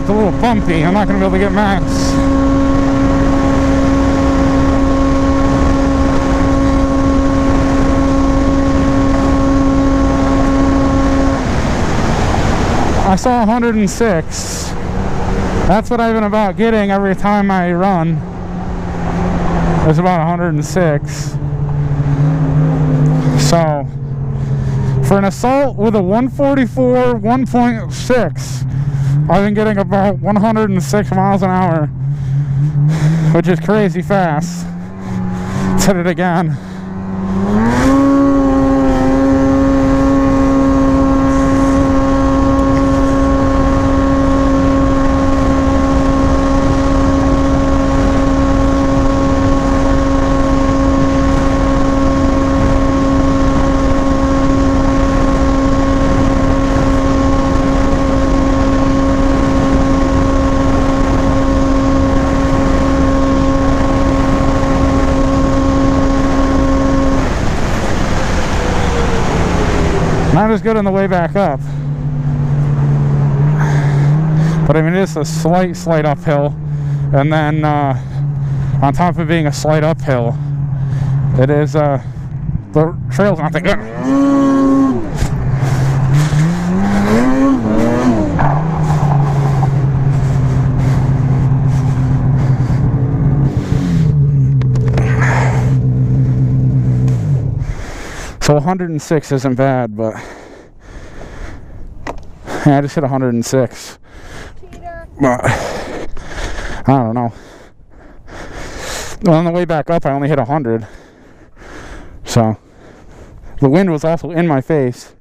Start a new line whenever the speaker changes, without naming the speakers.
it's a little bumpy. I'm not going to be able to get max. I saw 106. That's what I've been about getting every time I run. It's about 106. So, for an assault with a 144 1.6, I've been getting about 106 miles an hour, which is crazy fast. Let's hit it again. Not as good on the way back up, but I mean it's a slight uphill, and then on top of being a slight uphill, it is the trail's not that good. So 106 isn't bad, but yeah, I just hit 106. Cheater. But I don't know. Well, on the way back up, I only hit 100. So the wind was also in my face.